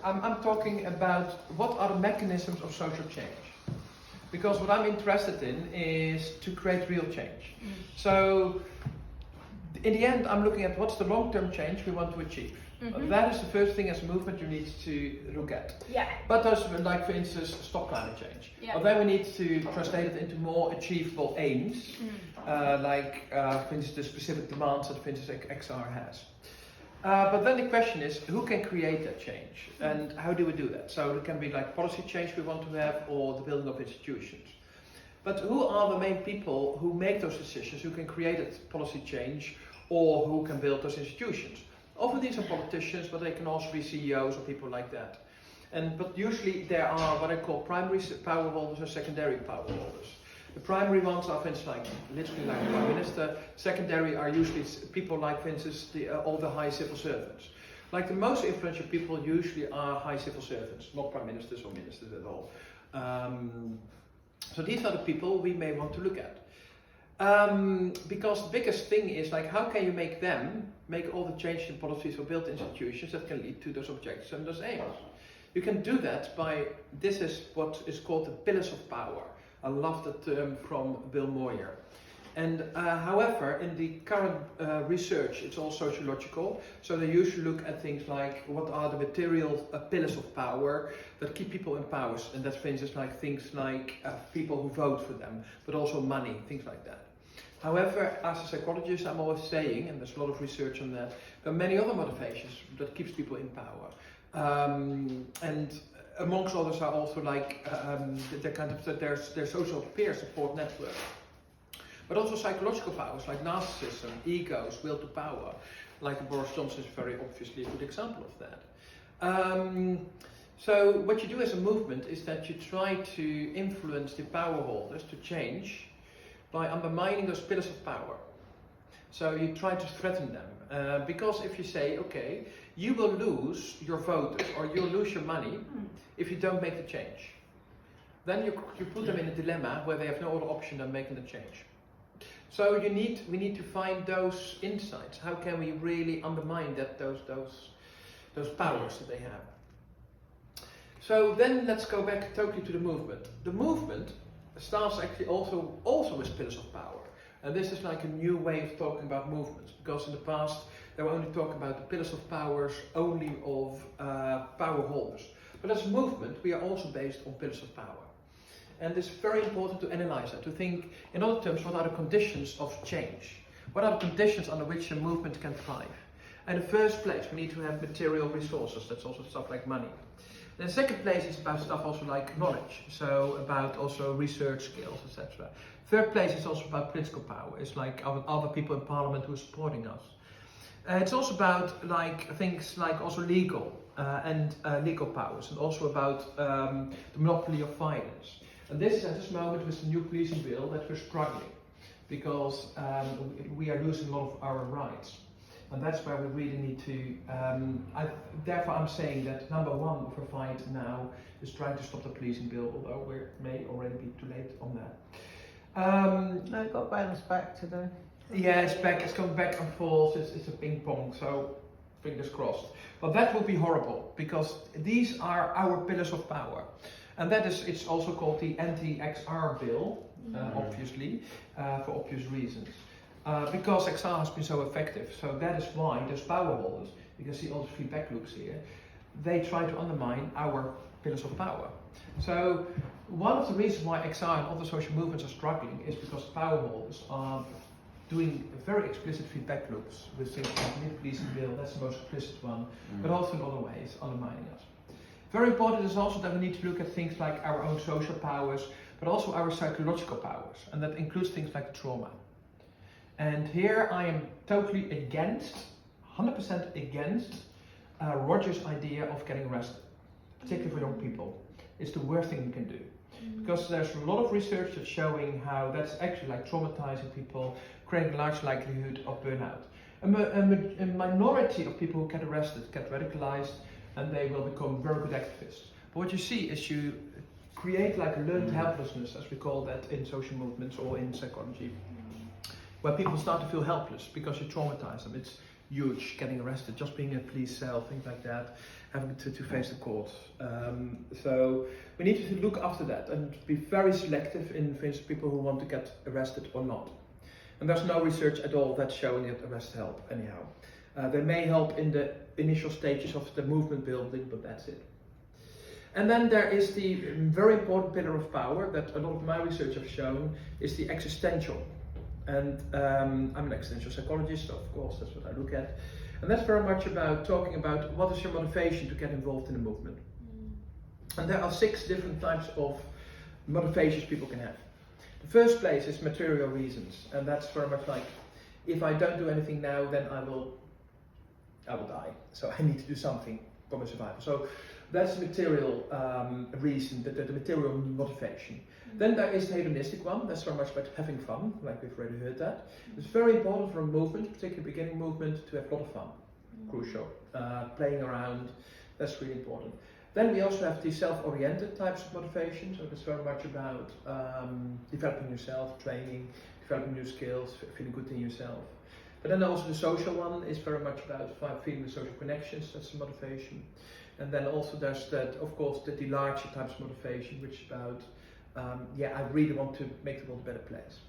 I'm talking about what are the mechanisms of social change. Because what I'm interested in is to create real change. So, in the end, I'm looking at what's the long-term change we want to achieve. That is the first thing as a movement you need to look at. Yeah. But those, like for instance, stop climate change. Yeah. But then we need to translate it into more achievable aims, for instance, the specific demands that, for instance, XR has. But then the question is, who can create that change, and how do we do that? So it can be like policy change we want to have, or the building of institutions. But who are the main people who make those decisions, who can create that policy change, or who can build those institutions? Often these are politicians, but they can also be CEOs or people like that. But usually there are what I call primary power holders and secondary power holders. The primary ones are, for instance, literally like the Prime Minister. Secondary are usually people like, for instance, all the high civil servants. Like the most influential people usually are high civil servants, not Prime Ministers or ministers at all. So these are the people we may want to look at. Because the biggest thing is like, how can you make all the changes in policies or build institutions that can lead to those objectives and those aims? You can do that by, this is what is called the pillars of power. I love the term from Bill Moyer. And however, in the current research, it's all sociological. So they usually look at things like, what are the material pillars of power that keep people in power? And that's, for instance, like things like people who vote for them, but also money, things like that. However, as a psychologist, I'm always saying, and there's a lot of research on that, there are many other motivations that keeps people in power. And amongst others are also like their social peer support network. But also psychological powers like narcissism, egos, will to power. Like Boris Johnson is very obviously a good example of that. So what you do as a movement is that you try to influence the power holders to change by undermining those pillars of power. So you try to threaten them. Because if you say, okay, you will lose your voters or you'll lose your money if you don't make the change. Then you put them in a dilemma where they have no other option than making the change. So we need to find those insights. How can we really undermine those powers that they have? So then let's go back totally to the movement. The movement starts actually also with pillars of power. And this is like a new way of talking about movements, because in the past they were only talking about the pillars of powers only of power holders. But as a movement, we are also based on pillars of power. And it's very important to analyze that, to think in other terms, what are the conditions of change? What are the conditions under which a movement can thrive? And in the first place, we need to have material resources. That's also stuff like money. And the second place is about stuff also like knowledge, so about also research skills, etc. Third place is also about political power. It's like other people in parliament who are supporting us. It's also about like things like also legal and legal powers, and also about the monopoly of violence. And this is at this moment with the new policing bill that we're struggling, because we are losing a lot of our rights. And that's where we really need to, therefore I'm saying that number one of our fight now is trying to stop the policing bill, although we may already be too late on that. No, it got bounced back today. Yeah, it's back, it's coming back and forth, it's a ping pong, so fingers crossed. But that would be horrible, because these are our pillars of power. And that is, it's also called the anti-XR bill, obviously, for obvious reasons. Because XR has been so effective, so that is why those power holders, you can see all the feedback loops here, they try to undermine our pillars of power. So one of the reasons why XR and other social movements are struggling is because power holders are doing very explicit feedback loops with things like the policing bill, that's the most explicit one, but also in other ways undermining us. Very important is also that we need to look at things like our own social powers, but also our psychological powers, and that includes things like trauma. And here I am totally against, 100% against Roger's idea of getting arrested, particularly for young people. It's the worst thing you can do. Because there's a lot of research that's showing how that's actually like traumatizing people, creating a large likelihood of burnout. A minority of people who get arrested get radicalized, and they will become very good activists. But what you see is you create like a learned helplessness, as we call that in social movements or in psychology, where people start to feel helpless because you traumatize them. It's huge, getting arrested, just being in a police cell, things like that, having to face the court. So we need to look after that and be very selective in, for instance, people who want to get arrested or not. And there's no research at all that's showing that arrests help anyhow. They may help in the initial stages of the movement building, but that's it. And then there is the very important pillar of power that a lot of my research have shown is the existential. And I'm an existential psychologist, so of course that's what I look at. And that's very much about talking about what is your motivation to get involved in a movement. And there are 6 different types of motivations people can have. The first place is material reasons, and that's very much like, if I don't do anything now, then I will die. So I need to do something for my survival. So that's the material reason, the material motivation. Then there is the hedonistic one. That's very much about having fun, like we've already heard that. It's very important for a movement, particularly beginning movement, to have a lot of fun. Crucial. Playing around, that's really important. Then we also have the self-oriented types of motivation. So it's very much about developing yourself, training, developing new skills, feeling good in yourself. But then also the social one is very much about feeling the social connections. That's the motivation. And then also there's that, of course, the larger types of motivation, which is about, I really want to make the world a better place.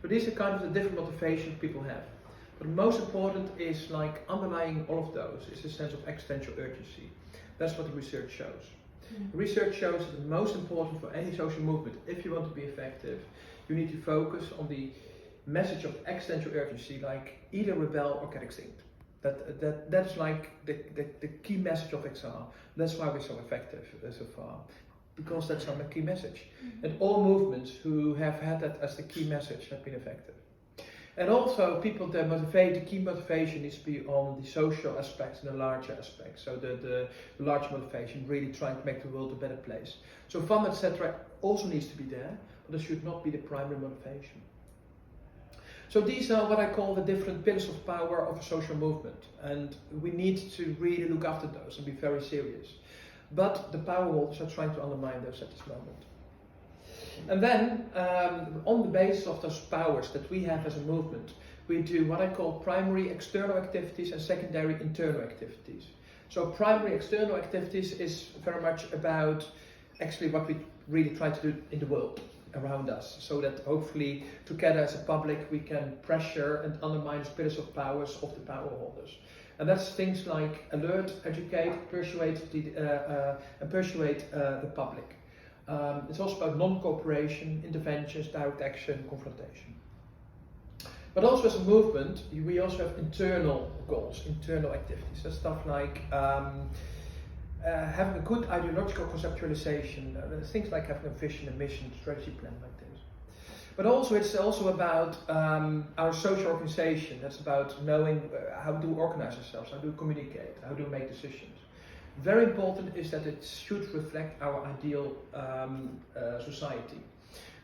So these are kind of the different motivations people have. But the most important is, like, underlying all of those is a sense of existential urgency. That's what the research shows. The research shows that the most important for any social movement, if you want to be effective, you need to focus on the message of existential urgency, like either rebel or get extinct. That's like the key message of XR. That's why we're so effective so far, because that's our key message. And all movements who have had that as the key message have been effective. And also people that motivate, the key motivation needs to be on the social aspects and the larger aspects. So the large motivation, really trying to make the world a better place. So fun, etc. also needs to be there, but it should not be the primary motivation. So these are what I call the different pillars of power of a social movement, and we need to really look after those and be very serious. But the power holders are trying to undermine those at this moment. And then, on the basis of those powers that we have as a movement, we do what I call primary external activities and secondary internal activities. So primary external activities is very much about actually what we really try to do in the world around us, so that hopefully together as a public we can pressure and undermine the pillars of powers of the power holders. And that's things like alert, educate, persuade the public. It's also about non-cooperation, interventions, direct action, confrontation. But also as a movement, we also have internal goals, internal activities. That's stuff like having a good ideological conceptualization, things like having a vision, a mission, strategy plan like this. But also it's also about our social organization. That's about knowing how do we organize ourselves, how do we communicate, how do we make decisions. Very important is that it should reflect our ideal society.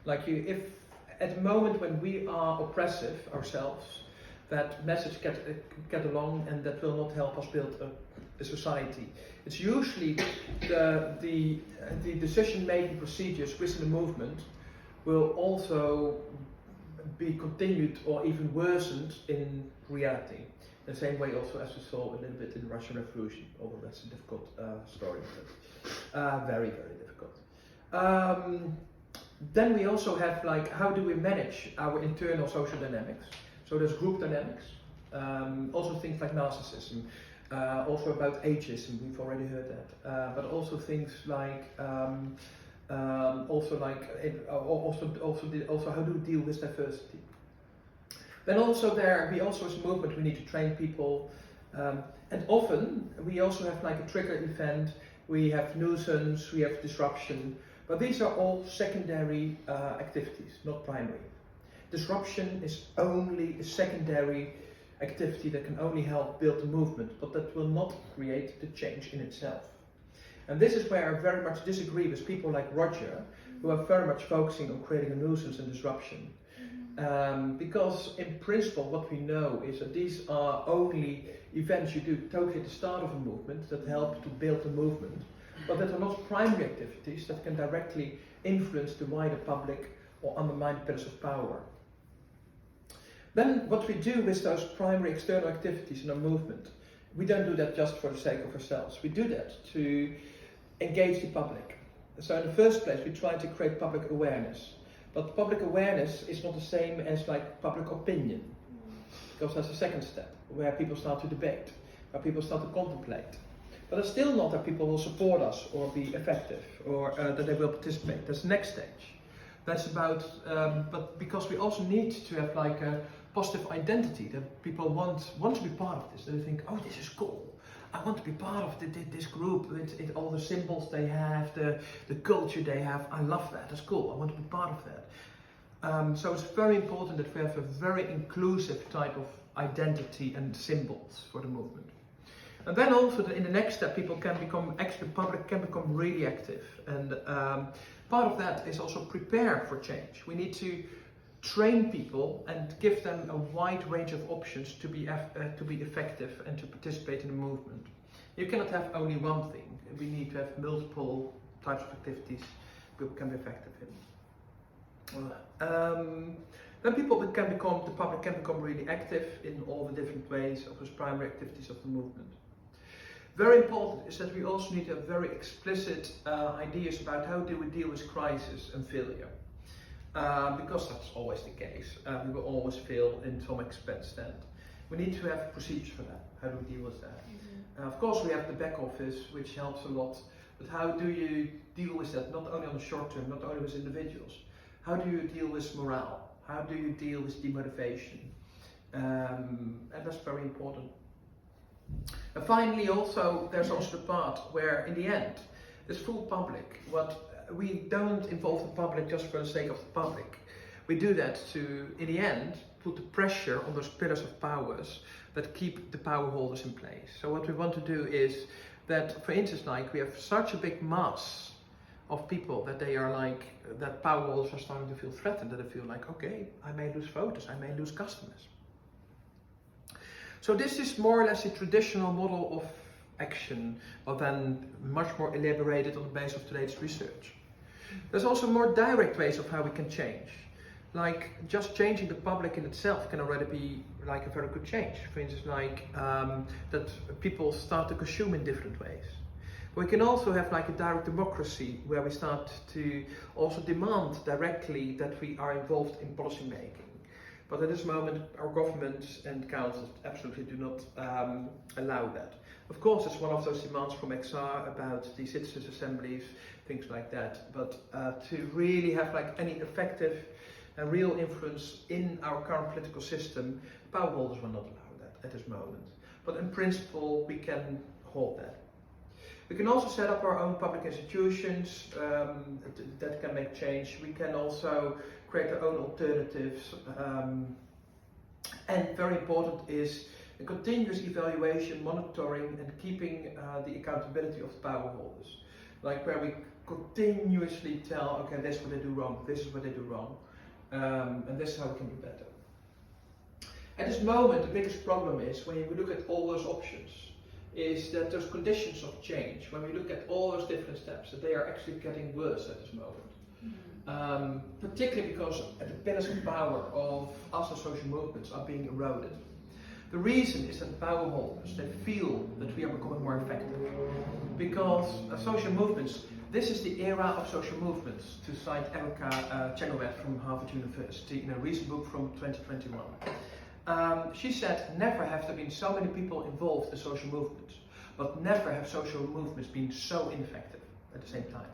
Like if at the moment when we are oppressive ourselves, that message get along, and that will not help us build a society. It's usually the decision-making procedures within the movement will also be continued or even worsened in reality. The same way also as we saw a little bit in the Russian Revolution, although that's a difficult story, but very, very difficult. Then we also have, like, how do we manage our internal social dynamics? So there's group dynamics, also things like narcissism, also about ageism, we've already heard that, but also things like, also how do we deal with diversity? Then also we also as a movement, we need to train people, and often we also have like a trigger event, we have nuisance, we have disruption, but these are all secondary activities, not primary. Disruption is only a secondary activity that can only help build the movement, but that will not create the change in itself. And this is where I very much disagree with people like Roger, who are very much focusing on creating a nuisance and disruption. Because in principle what we know is that these are only events you do totally at the start of a movement that help to build the movement, but that are not primary activities that can directly influence the wider public or undermine the pillars of power. Then what we do with those primary external activities in our movement, we don't do that just for the sake of ourselves. We do that to engage the public. So in the first place, we try to create public awareness. But public awareness is not the same as like public opinion, because that's the second step, where people start to debate, where people start to contemplate. But it's still not that people will support us or be effective, or that they will participate. That's the next stage. That's about, but because we also need to have like a positive identity, that people want to be part of this, that they think, oh, this is cool. I want to be part of this group, all the symbols they have, the culture they have. I love that, that's cool, I want to be part of that. So it's very important that we have a very inclusive type of identity and symbols for the movement. And then also in the next step, people can become, actually the public can become really active. And part of that is also prepare for change. We need to train people and give them a wide range of options to be effective and to participate in the movement. You cannot have only one thing. We need to have multiple types of activities people can be effective in. Then the public can become really active in all the different ways of those primary activities of the movement. Very important is that we also need to have very explicit ideas about how do we deal with crisis and failure. Because that's always the case. We will always fail in some extent. We need to have procedures for that. How do we deal with that? Of course, we have the back office, which helps a lot. But how do you deal with that? Not only on the short term, not only with individuals. How do you deal with morale? How do you deal with demotivation? And that's very important. And finally, also, there's also the part where, in the end, it's full public. We don't involve the public just for the sake of the public. We do that to, in the end, put the pressure on those pillars of powers that keep the power holders in place. So what we want to do is that, for instance, like we have such a big mass of people that they are like, that power holders are starting to feel threatened, that they feel like, okay, I may lose voters, I may lose customers. So this is more or less a traditional model of action, but then much more elaborated on the basis of today's research. There's also more direct ways of how we can change. Like just changing the public in itself can already be like a very good change. For instance, like that people start to consume in different ways. We can also have like a direct democracy where we start to also demand directly that we are involved in policy making. But at this moment, our governments and councils absolutely do not allow that. Of course, it's one of those demands from XR about the citizens' assemblies, things like that. But to really have like any effective and real influence in our current political system, power holders will not allow that at this moment. But in principle, we can hold that. We can also set up our own public institutions that can make change. We can also create our own alternatives. And very important is a continuous evaluation, monitoring, and keeping the accountability of the power holders. Like where we continuously tell, okay, this is what they do wrong, this is what they do wrong, and this is how we can do better. At this moment, the biggest problem is when we look at all those options, is that those conditions of change, when we look at all those different steps, that they are actually getting worse at this moment. Particularly because the pillars of power of us as social movements are being eroded. The reason is that power holders, they feel that we are becoming more effective. Because social movements, this is the era of social movements, to cite Erica Chenoweth from Harvard University in a recent book from 2021. She said, never have there been so many people involved in social movements, but never have social movements been so ineffective at the same time.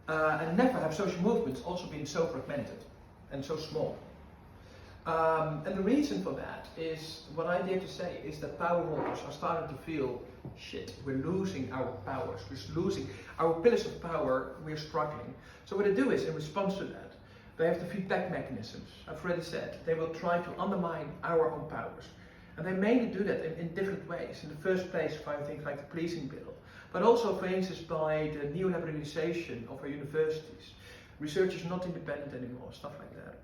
And never have social movements also been so fragmented and so small. And the reason for that is, what I dare to say, is that power holders are starting to feel, shit, we're losing our powers, we're losing our pillars of power, we're struggling. So what they do is, in response to that, they have the feedback mechanisms. I've already said, they will try to undermine our own powers. And they mainly do that in different ways. In the first place, by things like the policing bill, but also, for instance, by the neoliberalization of our universities. Research is not independent anymore, stuff like that.